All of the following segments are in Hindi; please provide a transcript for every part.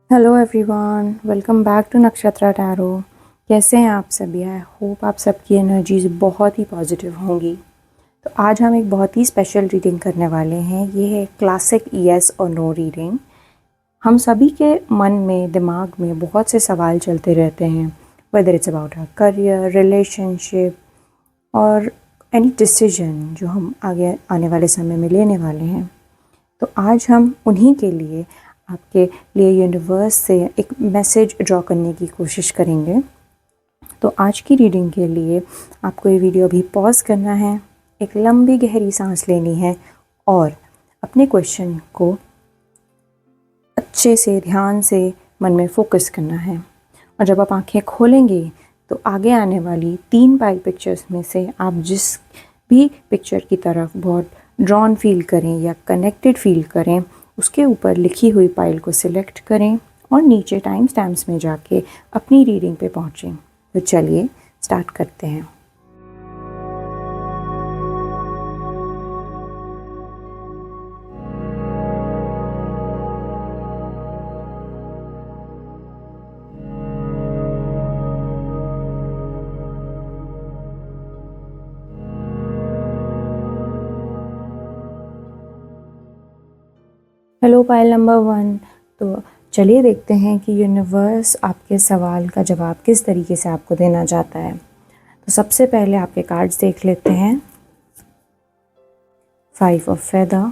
Hello everyone, welcome back to Nakshatra tarot. कैसे हैं आप सभी? आई होप आप सबकी एनर्जीज बहुत ही पॉजिटिव होंगी। तो आज हम एक बहुत ही स्पेशल रीडिंग करने वाले हैं। ये है क्लासिक येस और नो रीडिंग। हम सभी के मन में, दिमाग में बहुत से सवाल चलते रहते हैं, whether it's about our career, relationship और एनी डिसीजन जो हम आगे आने वाले समय में लेने वाले हैं। तो आज हम उन्हीं के लिए आपके लिए यूनिवर्स से एक मैसेज ड्रॉ करने की कोशिश करेंगे। तो आज की रीडिंग के लिए आपको ये वीडियो अभी पॉज करना है, एक लंबी गहरी सांस लेनी है और अपने क्वेश्चन को अच्छे से ध्यान से मन में फोकस करना है। और जब आप आंखें खोलेंगे तो आगे आने वाली 3 पाइल पिक्चर्स में से आप जिस भी पिक्चर की तरफ बहुत ड्रॉन फील करें या कनेक्टेड फील करें, उसके ऊपर लिखी हुई पाइल को सिलेक्ट करें और नीचे टाइम स्टैम्प्स में जाके अपनी रीडिंग पे पहुँचें। तो चलिए स्टार्ट करते हैं। Hello pile number 1। तो चलिए देखते हैं कि यूनिवर्स आपके सवाल का जवाब किस तरीके से आपको देना चाहता है। तो सबसे पहले आपके कार्ड्स देख लेते हैं। 5 of feather,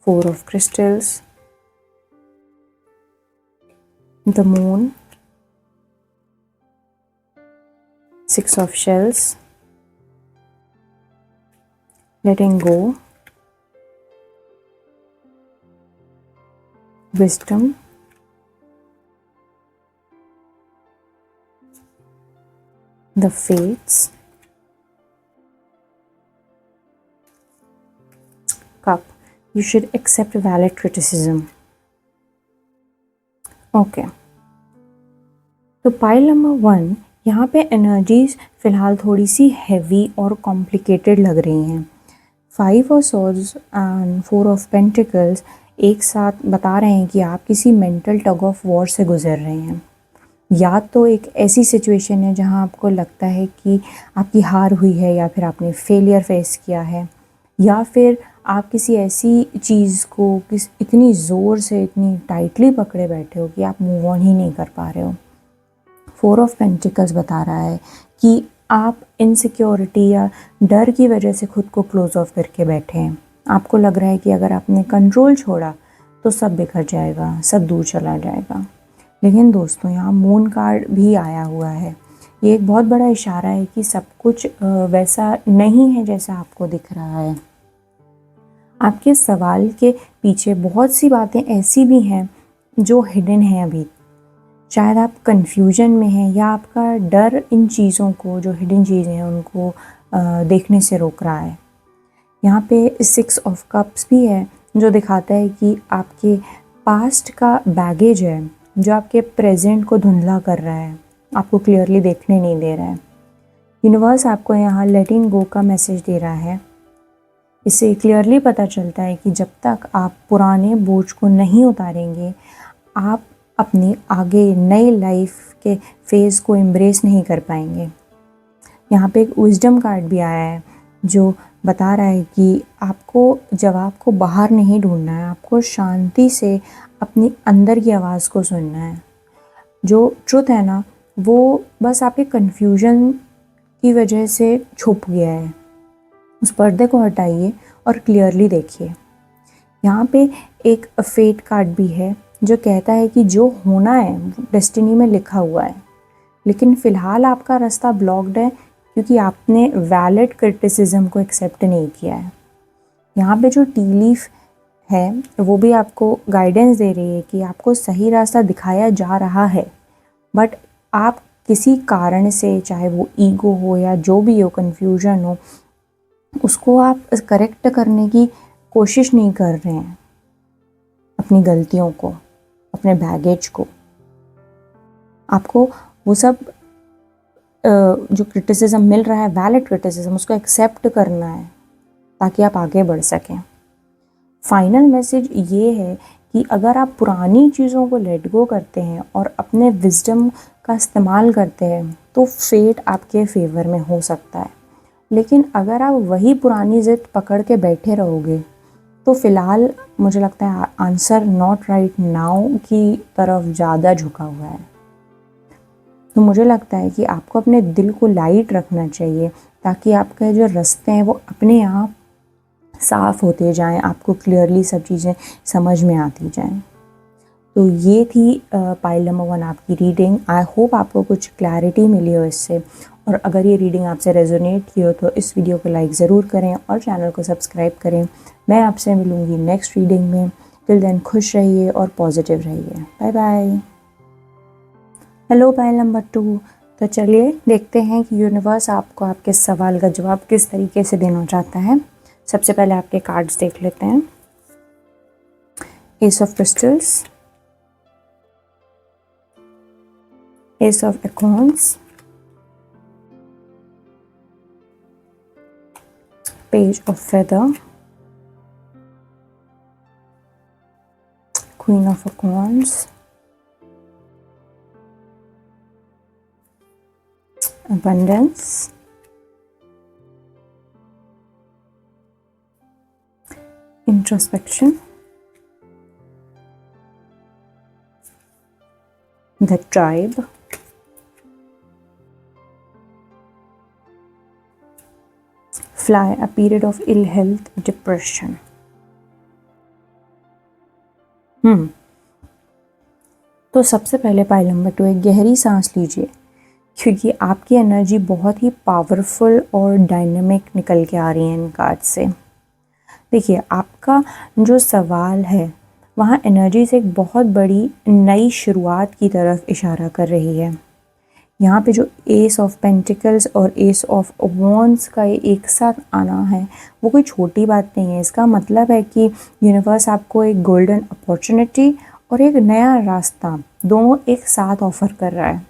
4 of crystals, the moon, 6 of shells, letting go, wisdom, the fates, cup, you should accept valid criticism. Okay तो पाइल नंबर 1, यहाँ पे एनर्जीज फ़िलहाल थोड़ी सी हैवी और कॉम्प्लिकेटेड लग रही हैं। 5 of swords and 4 of pentacles एक साथ बता रहे हैं कि आप किसी मेंटल टग ऑफ वॉर से गुजर रहे हैं। या तो एक ऐसी सिचुएशन है जहां आपको लगता है कि आपकी हार हुई है या फिर आपने फेलियर फेस किया है, या फिर आप किसी ऐसी चीज़ को इतनी ज़ोर से, इतनी टाइटली पकड़े बैठे हो कि आप मूव ऑन ही नहीं कर पा रहे हो। 4 ऑफ पेंटिकल्स बता रहा है कि आप इनसिक्योरिटी या डर की वजह से खुद को क्लोज ऑफ करके बैठे हैं। आपको लग रहा है कि अगर आपने कंट्रोल छोड़ा तो सब बिखर जाएगा, सब दूर चला जाएगा। लेकिन दोस्तों, यहाँ मून कार्ड भी आया हुआ है। ये एक बहुत बड़ा इशारा है कि सब कुछ वैसा नहीं है जैसा आपको दिख रहा है। आपके सवाल के पीछे बहुत सी बातें ऐसी भी हैं जो हिडन हैं अभी। शायद आप कंफ्यूजन में हैं या आपका डर इन चीज़ों को, जो हिडन चीज़ें हैं, उनको देखने से रोक रहा है। यहाँ पे 6 ऑफ कप्स भी है जो दिखाता है कि आपके पास्ट का बैगेज है जो आपके प्रेजेंट को धुंधला कर रहा है, आपको क्लियरली देखने नहीं दे रहा है। यूनिवर्स आपको यहाँ लेटिंग गो का मैसेज दे रहा है। इससे क्लियरली पता चलता है कि जब तक आप पुराने बोझ को नहीं उतारेंगे, आप अपनी आगे नई लाइफ के फेज़ को एम्ब्रेस नहीं कर पाएंगे। यहाँ पे एक विजडम कार्ड भी आया है जो बता रहा है कि आपको जवाब को बाहर नहीं ढूंढना है, आपको शांति से अपनी अंदर की आवाज़ को सुनना है। जो ट्रुथ है ना, वो बस आपके कन्फ्यूजन की वजह से छुप गया है। उस पर्दे को हटाइए और क्लियरली देखिए। यहाँ पे एक फेट कार्ड भी है जो कहता है कि जो होना है डेस्टिनी में लिखा हुआ है, लेकिन फ़िलहाल आपका रास्ता ब्लॉक्ड है क्योंकि आपने वैलिड क्रिटिसिज्म को एक्सेप्ट नहीं किया है। यहाँ पे जो टी लीफ है वो भी आपको गाइडेंस दे रही है कि आपको सही रास्ता दिखाया जा रहा है, बट आप किसी कारण से, चाहे वो ईगो हो या जो भी हो, कन्फ्यूजन हो, उसको आप करेक्ट करने की कोशिश नहीं कर रहे हैं। अपनी गलतियों को, अपने बैगेज को, आपको वो सब जो क्रिटिसिज्म मिल रहा है, वैलिड क्रिटिसिज्म, उसको एक्सेप्ट करना है ताकि आप आगे बढ़ सकें। फाइनल मैसेज ये है कि अगर आप पुरानी चीज़ों को लेट गो करते हैं और अपने विजडम का इस्तेमाल करते हैं तो फेट आपके फेवर में हो सकता है। लेकिन अगर आप वही पुरानी ज़िद पकड़ के बैठे रहोगे तो फ़िलहाल मुझे लगता है आंसर नॉट राइट नाउ की तरफ ज़्यादा झुका हुआ है। तो मुझे लगता है कि आपको अपने दिल को लाइट रखना चाहिए ताकि आपके जो रास्ते हैं वो अपने आप साफ़ होते जाएं, आपको क्लियरली सब चीज़ें समझ में आती जाएं। तो ये थी पाइल नंबर 1 आपकी रीडिंग। आई होप आपको कुछ क्लैरिटी मिली हो इससे, और अगर ये रीडिंग आपसे रेजोनेट की हो तो इस वीडियो को लाइक ज़रूर करें और चैनल को सब्सक्राइब करें। मैं आपसे मिलूँगी नेक्स्ट रीडिंग में। टिल देन खुश रहिए और पॉजिटिव रहिए। Bye bye. Hello pile number 2। तो चलिए देखते हैं कि यूनिवर्स आपको आपके सवाल का जवाब किस तरीके से देना चाहता है। सबसे पहले आपके कार्ड्स देख लेते हैं। Ace of crystals, ace of acorns, page of feather, queen of acorns, abundance, introspection, the tribe, fly, a period of ill health, depression. तो सबसे पहले पाइल नंबर 2 एक गहरी सांस लीजिए, क्योंकि आपकी एनर्जी बहुत ही पावरफुल और डायनेमिक निकल के आ रही है इन कार्ड से। देखिए, आपका जो सवाल है वहाँ एनर्जी से एक बहुत बड़ी नई शुरुआत की तरफ इशारा कर रही है। यहाँ पे जो एस ऑफ पेंटिकल्स और एस ऑफ वॉन्ड्स का एक साथ आना है वो कोई छोटी बात नहीं है। इसका मतलब है कि यूनिवर्स आपको एक गोल्डन अपॉर्चुनिटी और एक नया रास्ता दोनों एक साथ ऑफ़र कर रहा है।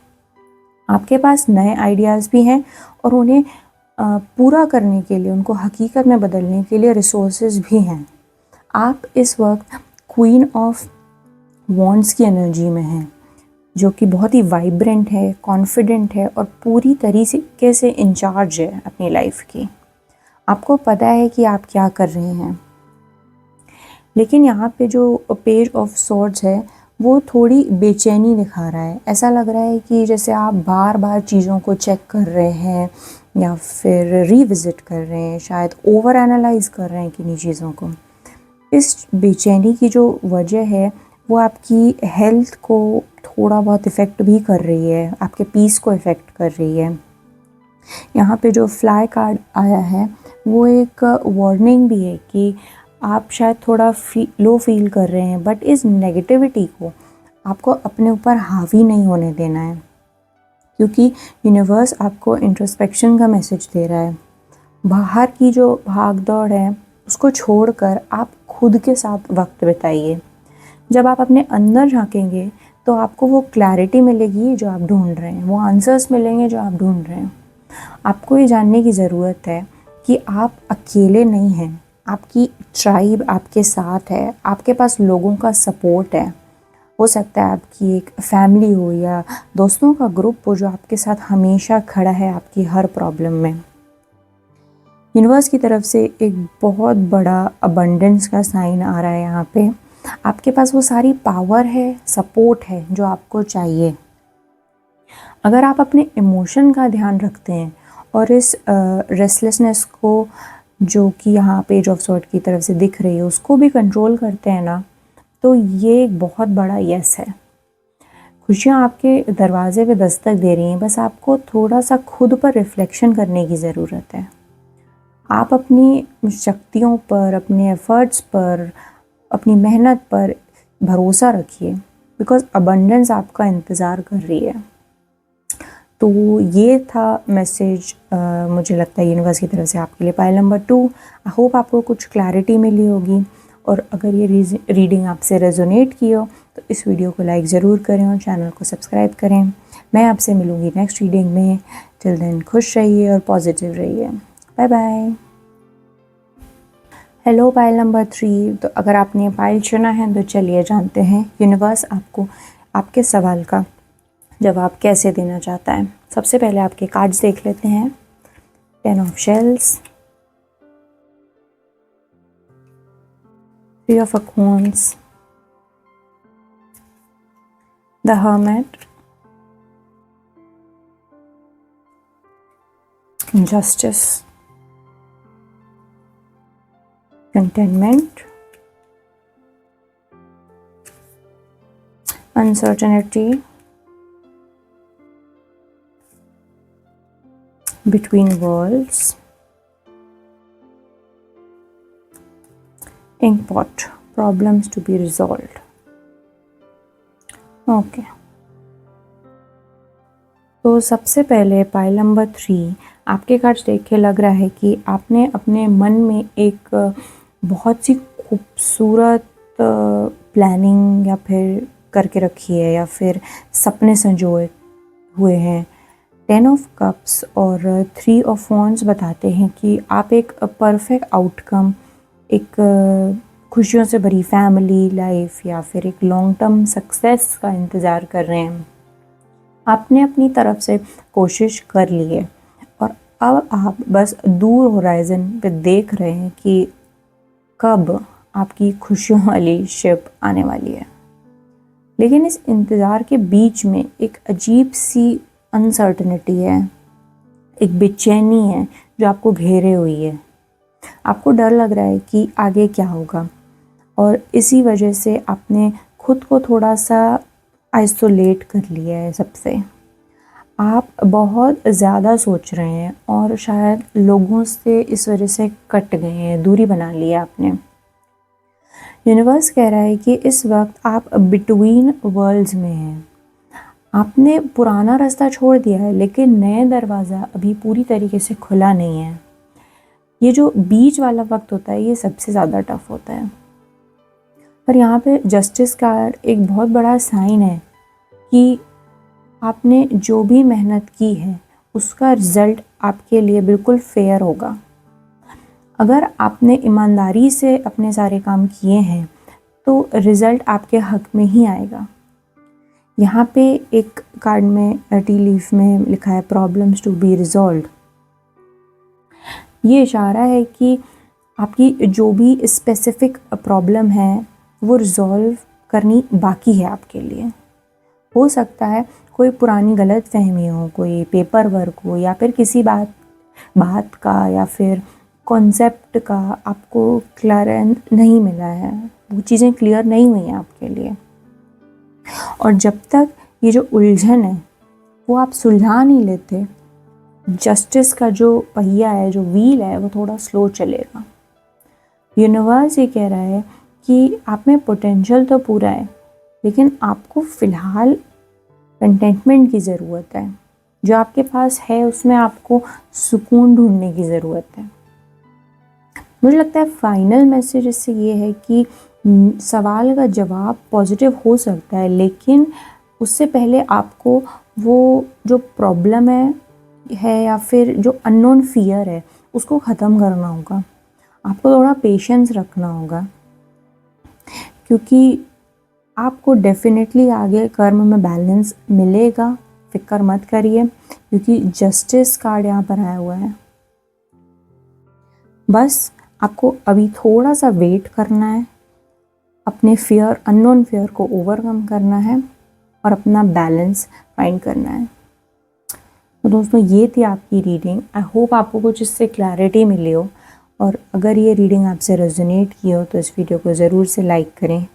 आपके पास नए आइडियाज़ भी हैं और उन्हें पूरा करने के लिए, उनको हकीकत में बदलने के लिए रिसोर्सेज भी हैं। आप इस वक्त क्वीन ऑफ वॉन्ड्स की एनर्जी में हैं, जो कि बहुत ही वाइब्रेंट है, कॉन्फिडेंट है और पूरी तरीके से इंचार्ज है अपनी लाइफ की। आपको पता है कि आप क्या कर रहे हैं। लेकिन यहाँ पे जो पेज ऑफ सॉर्ड्स है वो थोड़ी बेचैनी दिखा रहा है। ऐसा लग रहा है कि जैसे आप बार बार चीज़ों को चेक कर रहे हैं या फिर रिविज़िट कर रहे हैं, शायद ओवर एनालाइज कर रहे हैं किन्हीं चीज़ों को। इस बेचैनी की जो वजह है वो आपकी हेल्थ को थोड़ा बहुत इफ़ेक्ट भी कर रही है, आपके पीस को इफ़ेक्ट कर रही है। यहाँ पे जो फ्लाई कार्ड आया है वो एक वार्निंग भी है कि आप शायद थोड़ा लो फील कर रहे हैं, बट इस नेगेटिविटी को आपको अपने ऊपर हावी नहीं होने देना है, क्योंकि यूनिवर्स आपको इंट्रोस्पेक्शन का मैसेज दे रहा है। बाहर की जो भाग दौड़ है उसको छोड़कर आप खुद के साथ वक्त बिताइए। जब आप अपने अंदर झांकेंगे तो आपको वो क्लैरिटी मिलेगी जो आप ढूंढ रहे हैं, वो आंसर्स मिलेंगे जो आप ढूंढ रहे हैं। आपको ये जानने की ज़रूरत है कि आप अकेले नहीं हैं, आपकी ट्राइब आपके साथ है, आपके पास लोगों का सपोर्ट है। हो सकता है आपकी एक फैमिली हो या दोस्तों का ग्रुप हो जो आपके साथ हमेशा खड़ा है आपकी हर प्रॉब्लम में। यूनिवर्स की तरफ से एक बहुत बड़ा अबंडेंस का साइन आ रहा है। यहाँ पे आपके पास वो सारी पावर है, सपोर्ट है जो आपको चाहिए। अगर आप अपने इमोशन का ध्यान रखते हैं और इस रेस्टलेसनेस को, जो कि यहाँ पेज ऑफ सॉर्ड की तरफ से दिख रही है, उसको भी कंट्रोल करते हैं ना, तो ये एक बहुत बड़ा यस है। खुशियाँ आपके दरवाजे पे दस्तक दे रही हैं, बस आपको थोड़ा सा खुद पर रिफ्लेक्शन करने की ज़रूरत है। आप अपनी शक्तियों पर, अपने एफर्ट्स पर, अपनी मेहनत पर भरोसा रखिए, बिकॉज़ अबंडेंस आपका इंतज़ार कर रही है। तो ये था मैसेज मुझे लगता है यूनिवर्स की तरफ से आपके लिए पाइल नंबर 2। आई होप आपको कुछ क्लैरिटी मिली होगी, और अगर ये रीडिंग आपसे रेजोनेट की हो तो इस वीडियो को लाइक ज़रूर करें और चैनल को सब्सक्राइब करें। मैं आपसे मिलूँगी नेक्स्ट रीडिंग में। टिल देन खुश रहिए और पॉजिटिव रहिए। Bye bye. Hello pile number 3। तो अगर आपने पाइल चुना है तो चलिए जानते हैं यूनिवर्स आपको आपके सवाल का जवाब कैसे देना चाहता है। सबसे पहले आपके कार्ड्स देख लेते हैं। 10 of shells, 3 of acorns, the hermit, justice, contentment, uncertainty, between worlds, inkpot, problems to be resolved. Okay तो सबसे पहले पाइल नंबर 3 आपके कार्ड्स देख के लग रहा है कि आपने अपने मन में एक बहुत सी खूबसूरत प्लानिंग या फिर करके रखी है या फिर सपने संजोए हुए हैं। 10 ऑफ कप्स और 3 ऑफ वॉन्ड्स बताते हैं कि आप एक परफेक्ट आउटकम, एक खुशियों से भरी फैमिली लाइफ या फिर एक लॉन्ग टर्म सक्सेस का इंतज़ार कर रहे हैं। आपने अपनी तरफ से कोशिश कर ली है और अब आप बस दूर होराइज़न पे देख रहे हैं कि कब आपकी खुशियों वाली शिप आने वाली है। लेकिन इस इंतज़ार के बीच में एक अजीब सी अनसर्टनिटी है, एक बेचैनी है जो आपको घेरे हुई है। आपको डर लग रहा है कि आगे क्या होगा और इसी वजह से आपने खुद को थोड़ा सा आइसोलेट कर लिया है सबसे। आप बहुत ज़्यादा सोच रहे हैं और शायद लोगों से इस वजह से कट गए हैं, दूरी बना ली है आपने। यूनिवर्स कह रहा है कि इस वक्त आप बिटवीन वर्ल्ड्स में हैं। आपने पुराना रास्ता छोड़ दिया है लेकिन नए दरवाज़ा अभी पूरी तरीके से खुला नहीं है। ये जो बीच वाला वक्त होता है ये सबसे ज़्यादा टफ होता है। पर यहाँ पे जस्टिस कार्ड एक बहुत बड़ा साइन है कि आपने जो भी मेहनत की है उसका रिज़ल्ट आपके लिए बिल्कुल फेयर होगा। अगर आपने ईमानदारी से अपने सारे काम किए हैं तो रिज़ल्ट आपके हक में ही आएगा। यहाँ पे एक कार्ड में टी लीफ में लिखा है प्रॉब्लम्स टू बी रिजॉल्व्ड। ये इशारा है कि आपकी जो भी स्पेसिफिक प्रॉब्लम है वो रिज़ॉल्व करनी बाकी है आपके लिए। हो सकता है कोई पुरानी गलत फहमी हो, कोई पेपर वर्क हो या फिर किसी बात का या फिर कॉन्सेप्ट का आपको क्लियर नहीं मिला है, वो चीज़ें क्लियर नहीं हुई हैं आपके लिए। और जब तक ये जो उलझन है वो आप सुलझा नहीं लेते, जस्टिस का जो पहिया है, जो व्हील है, वो थोड़ा स्लो चलेगा। यूनिवर्स ये कह रहा है कि आप में पोटेंशियल तो पूरा है लेकिन आपको फ़िलहाल कंटेंटमेंट की ज़रूरत है। जो आपके पास है उसमें आपको सुकून ढूंढने की ज़रूरत है। मुझे लगता है फाइनल मैसेज इससे ये है कि सवाल का जवाब पॉजिटिव हो सकता है लेकिन उससे पहले आपको वो जो प्रॉब्लम है या फिर जो अननोन फियर है उसको ख़त्म करना होगा। आपको थोड़ा पेशेंस रखना होगा क्योंकि आपको डेफिनेटली आगे कर्म में बैलेंस मिलेगा। फिक्र मत करिए क्योंकि जस्टिस कार्ड यहाँ पर आया हुआ है। बस आपको अभी थोड़ा सा वेट करना है, अपने फियर, अननोन फियर को ओवरकम करना है और अपना बैलेंस फाइंड करना है। तो दोस्तों ये थी आपकी रीडिंग। आई होप आपको कुछ इससे क्लैरिटी मिली हो और अगर ये रीडिंग आपसे रेजोनेट की हो तो इस वीडियो को ज़रूर से लाइक करें।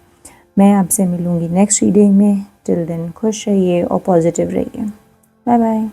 मैं आपसे मिलूँगी नेक्स्ट रीडिंग में। टिल देन खुश रहिए और पॉजिटिव रहिए। Bye bye.